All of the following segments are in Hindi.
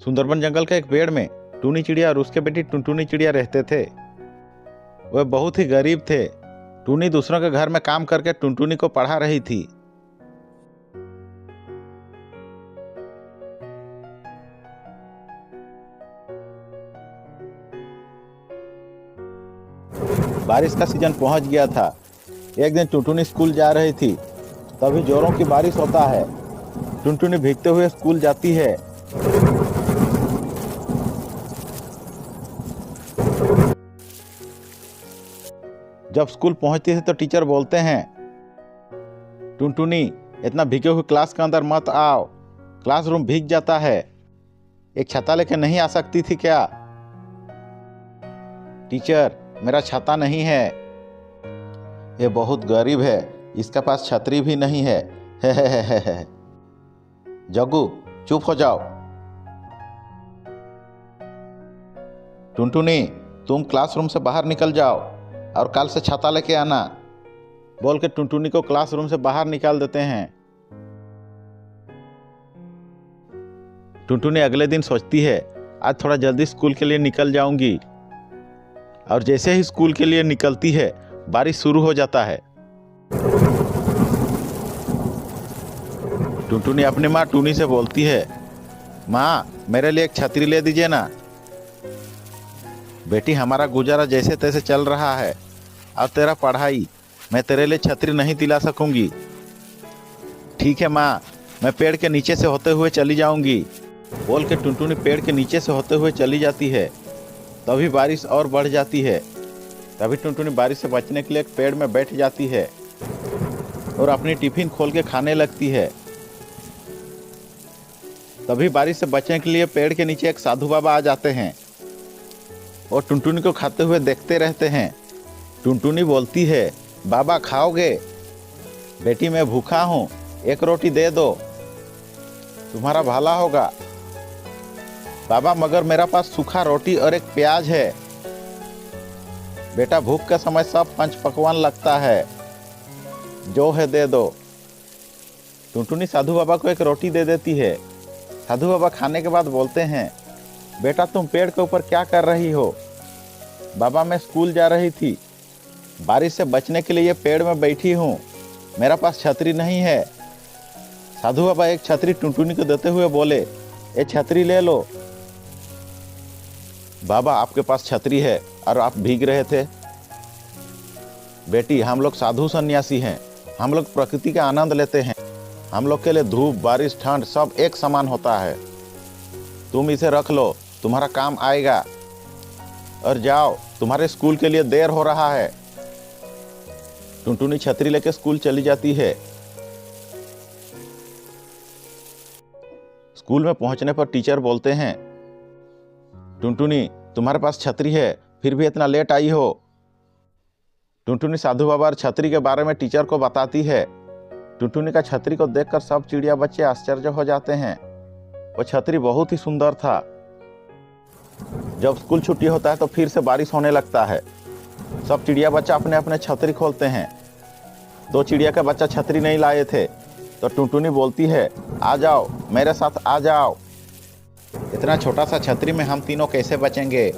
सुंदरबन जंगल के एक पेड़ में टूनी चिड़िया और उसके बेटी टुनटुनी चिड़िया रहते थे। वे बहुत ही गरीब थे। टूनी दूसरों के घर में काम करके टुनटुनी को पढ़ा रही थी। बारिश का सीजन पहुंच गया था। एक दिन टुनटुनी स्कूल जा रही थी, तभी जोरों की बारिश होता है। टुनटुनी भीगते हुए स्कूल जाती है। जब स्कूल पहुंचती है तो टीचर बोलते हैं, टुनटुनी इतना भीगे हुए क्लास के अंदर मत आओ, क्लासरूम भीग जाता है। एक छाता लेके नहीं आ सकती थी क्या? टीचर, मेरा छाता नहीं है। ये बहुत गरीब है, इसके पास छतरी भी नहीं है। हे। जग्गू, चुप हो जाओ। टुनटुनी, तुम क्लासरूम से बाहर निकल जाओ और कल से छाता लेके आना, बोल के टुनटुनी को क्लासरूम से बाहर निकाल देते हैं। टुनटुनी अगले दिन सोचती है, आज थोड़ा जल्दी स्कूल के लिए निकल जाऊंगी। और जैसे ही स्कूल के लिए निकलती है, बारिश शुरू हो जाता है। टुनटुनी अपनी माँ टूनी से बोलती है, माँ, मेरे लिए एक छतरी ले दीजिए ना। बेटी, हमारा गुजारा जैसे तैसे चल रहा है, और तेरा पढ़ाई, मैं तेरे लिए छतरी नहीं दिला सकूंगी। ठीक है माँ, मैं पेड़ के नीचे से होते हुए चली जाऊंगी, बोल के टुनटुनी पेड़ के नीचे से होते हुए चली जाती है। तभी बारिश और बढ़ जाती है। तभी टुनटुनी बारिश से बचने के लिए एक पेड़ में बैठ जाती है और अपनी टिफिन खोल के खाने लगती है। तभी बारिश से बचने के लिए पेड़ के नीचे एक साधु बाबा आ जाते हैं और टुनटुनी को खाते हुए देखते रहते हैं। टुनटुनी बोलती है, बाबा खाओगे? बेटी, मैं भूखा हूँ, एक रोटी दे दो, तुम्हारा भला होगा। बाबा, मगर मेरा पास सूखा रोटी और एक प्याज है। बेटा, भूख के समय सब पंच पकवान लगता है, जो है दे दो। टुनटुनी साधु बाबा को एक रोटी दे देती है। साधु बाबा खाने के बाद बोलते हैं, बेटा, तुम पेड़ के ऊपर क्या कर रही हो? बाबा, मैं स्कूल जा रही थी, बारिश से बचने के लिए पेड़ में बैठी हूँ, मेरा पास छतरी नहीं है। साधु बाबा एक छतरी टुनटुनी को देते हुए बोले, ये छतरी ले लो। बाबा, आपके पास छतरी है और आप भीग रहे थे। बेटी, हम लोग साधु सन्यासी हैं, हम लोग प्रकृति का आनंद लेते हैं, हम लोग के लिए धूप, बारिश, ठंड सब एक समान होता है। तुम इसे रख लो, तुम्हारा काम आएगा। और जाओ, तुम्हारे स्कूल के लिए देर हो रहा है। टुनटुनी छतरी लेके स्कूल चली जाती है। स्कूल में पहुंचने पर टीचर बोलते हैं, टुनटुनी, तुम्हारे पास छतरी है, फिर भी इतना लेट आई हो। टुनटुनी साधु बाबा और छतरी के बारे में टीचर को बताती है। टुनटुनी का छतरी को देखकर सब चिड़िया बच्चे आश्चर्य हो जाते हैं। वो छतरी बहुत ही सुंदर था। जब स्कूल छुट्टी होता है तो फिर से बारिश होने लगता है। सब चिड़िया बच्चा अपने अपने छतरी खोलते हैं। दो चिड़िया का बच्चा छतरी नहीं लाए थे, तो टुनटुनी बोलती है, आ जाओ, मेरे साथ आ जाओ। इतना छोटा सा छतरी में हम तीनों कैसे बचेंगे?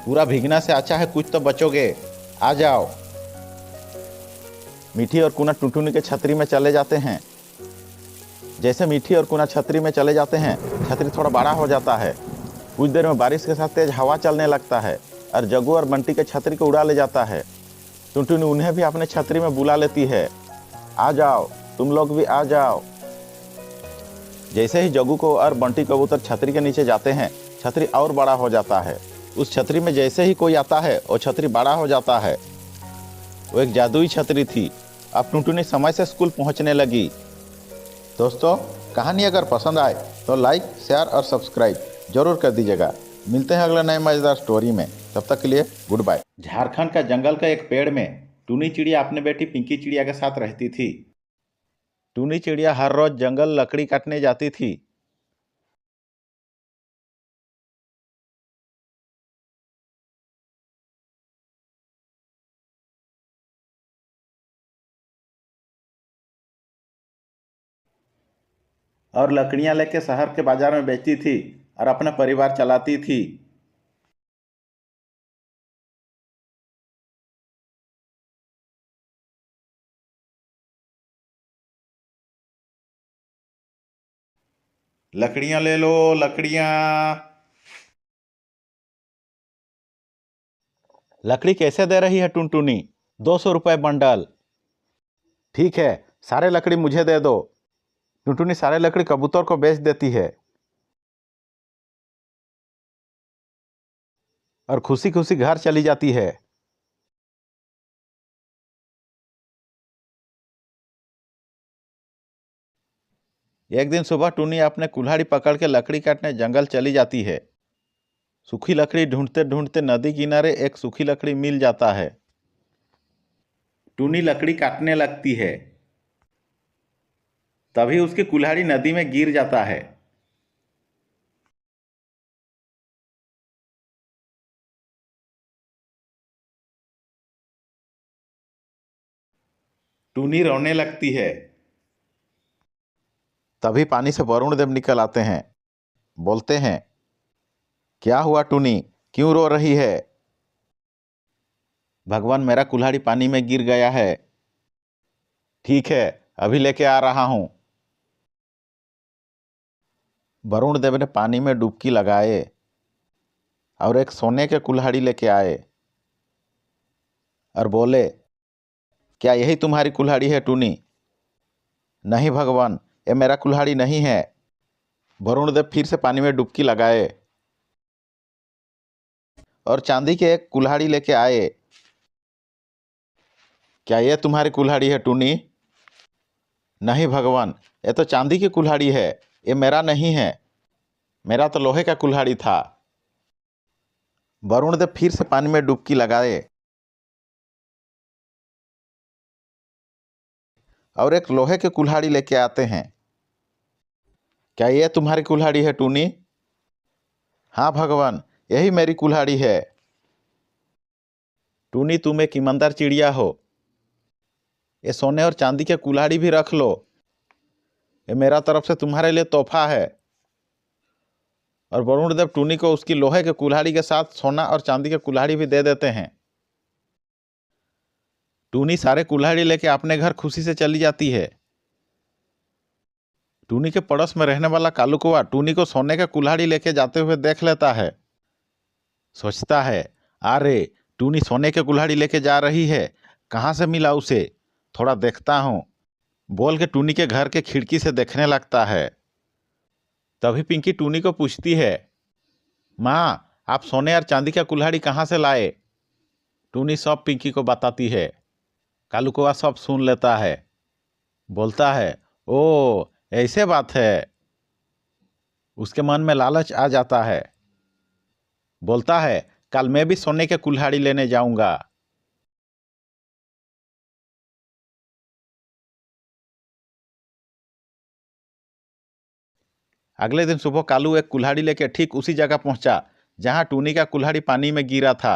पूरा भीगना से अच्छा है कुछ तो बचोगे, आ जाओ। मीठी और कुना टुनटुनी के छतरी में चले जाते हैं। जैसे मीठी और कुना छतरी में चले जाते हैं, छतरी थोड़ा बड़ा हो जाता है। कुछ देर में बारिश के साथ तेज हवा चलने लगता है और जग्गू और बंटी के छतरी को उड़ा ले जाता है। टुनटुनी उन्हें भी अपने छतरी में बुला लेती है, आ जाओ, तुम लोग भी आ जाओ। जैसे ही जग्गू को और बंटी कबूतर छतरी के नीचे जाते हैं, छतरी और बड़ा हो जाता है। उस छतरी में जैसे ही कोई आता है, वो छतरी बड़ा हो जाता है। वो एक जादुई छतरी थी। अब टुनटुनी समय से स्कूल पहुंचने लगी। दोस्तों, कहानी अगर पसंद आए तो लाइक, शेयर और सब्सक्राइब जरूर कर दीजिएगा। मिलते हैं अगले नए मजेदार स्टोरी में, तब तक के लिए गुड बाय। झारखंड का जंगल का एक पेड़ में टूनी चिड़िया अपने बेटी पिंकी चिड़िया के साथ रहती थी। टूनी चिड़िया हर रोज जंगल लकड़ी काटने जाती थी। और लकड़ियां लेके शहर के बाजार में बेचती थी और अपना परिवार चलाती थी। लकड़ियां ले लो, लकड़ियां। लकड़ी कैसे दे रही है टुनटुनी? 200 रुपये बंडल। ठीक है, सारे लकड़ी मुझे दे दो। टुनटुनी सारे लकड़ी कबूतर को बेच देती है और खुशी खुशी घर चली जाती है। एक दिन सुबह टुनी अपने कुल्हाड़ी पकड़ के लकड़ी काटने जंगल चली जाती है। सूखी लकड़ी ढूंढते ढूंढते नदी किनारे एक सूखी लकड़ी मिल जाता है। टुनी लकड़ी काटने लगती है, तभी उसकी कुल्हाड़ी नदी में गिर जाता है। टुनी रोने लगती है। तभी पानी से वरुण देव निकल आते हैं। बोलते हैं, क्या हुआ टुनी, क्यों रो रही है? भगवान, मेरा कुल्हाड़ी पानी में गिर गया है। ठीक है, अभी लेके आ रहा हूं। वरुण देव ने पानी में डुबकी लगाए और एक सोने के कुल्हाड़ी लेके आए और बोले, क्या यही तुम्हारी कुल्हाड़ी है टुनी? नहीं भगवान, ये मेरा कुल्हाड़ी नहीं है। वरुण देव फिर से पानी में डुबकी लगाए और चांदी के एक कुल्हाड़ी लेके आए। क्या ये तुम्हारी कुल्हाड़ी है टुनी? नहीं भगवान, ये तो चांदी की कुल्हाड़ी है, ये मेरा नहीं है। मेरा तो लोहे का कुल्हाड़ी था। वरुण देव फिर से पानी में डुबकी लगाए और एक लोहे की कुल्हाड़ी लेके आते हैं। क्या ये तुम्हारी कुल्हाड़ी है टुनी? हाँ भगवान, यही मेरी कुल्हाड़ी है। टुनी, तुम एक ईमानदार चिड़िया हो। ये सोने और चांदी के कुल्हाड़ी भी रख लो, ये मेरा तरफ से तुम्हारे लिए तोहफा है। और वरुण देव टुनी को उसकी लोहे के कुल्हाड़ी के साथ सोना और चांदी के कुल्हाड़ी भी दे देते हैं। टुनी सारे कुल्हाड़ी लेके अपने घर खुशी से चली जाती है। टुनी के पड़ोस में रहने वाला कालू कौआ टुनी को सोने का कुल्हाड़ी लेके जाते हुए देख लेता है। सोचता है, अरे टुनी सोने के कुल्हाड़ी लेके जा रही है, कहाँ से मिला उसे, थोड़ा देखता हूँ। बोल के टुनी के घर के खिड़की से देखने लगता है। तभी पिंकी टुनी को पूछती है, माँ, आप सोने और चांदी का कुल्हाड़ी कहाँ से लाए? टुनी सब पिंकी को बताती है। कालू कौआ सब सुन लेता है। बोलता है, ओ ऐसे बात है। उसके मन में लालच आ जाता है। बोलता है, कल मैं भी सोने के कुल्हाड़ी लेने जाऊंगा। अगले दिन सुबह कालू एक कुल्हाड़ी लेके ठीक उसी जगह पहुंचा जहां टूनी का कुल्हाड़ी पानी में गिरा था।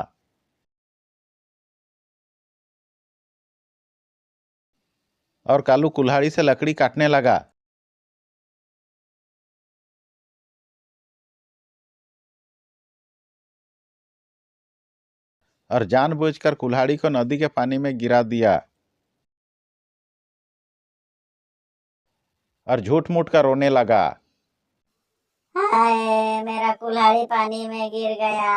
और कालू कुल्हाड़ी से लकड़ी काटने लगा। और जानबूझकर कुल्हाड़ी को नदी के पानी में गिरा दिया और झूठ मूठ कर रोने लगा। हाय, मेरा कुल्हाड़ी पानी में गिर गया।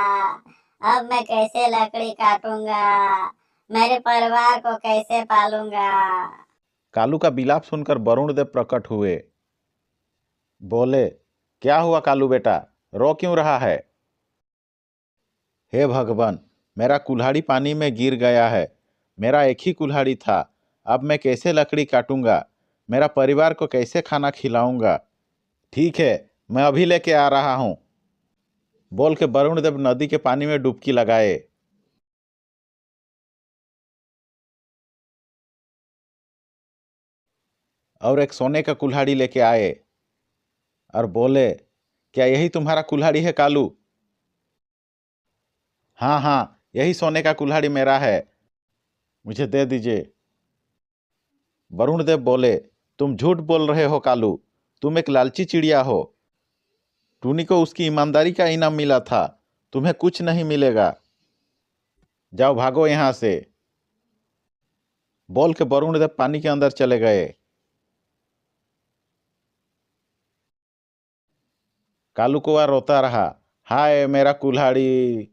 अब मैं कैसे लकड़ी काटूंगा? मेरे परिवार को कैसे पालूंगा? कालू का विलाप सुनकर वरुण देव प्रकट हुए। बोले, क्या हुआ कालू बेटा, रो क्यों रहा है? हे भगवान, मेरा कुल्हाड़ी पानी में गिर गया है। मेरा एक ही कुल्हाड़ी था। अब मैं कैसे लकड़ी काटूंगा? मेरा परिवार को कैसे खाना खिलाऊंगा? ठीक है, मैं अभी लेके आ रहा हूँ। बोल के वरुण देव नदी के पानी में डुबकी लगाए। और एक सोने का कुल्हाड़ी लेके आए और बोले, क्या यही तुम्हारा कुल्हाड़ी है कालू? हाँ हाँ, यही सोने का कुल्हाड़ी मेरा है, मुझे दे दीजिए। वरुण देव बोले, तुम झूठ बोल रहे हो कालू, तुम एक लालची चिड़िया हो। टूनी को उसकी ईमानदारी का इनाम मिला था, तुम्हें कुछ नहीं मिलेगा। जाओ भागो यहाँ से। बोल के वरुण देव पानी के अंदर चले गए। कालू कौआ रोता रहा, हाय मेरा कुल्हाड़ी।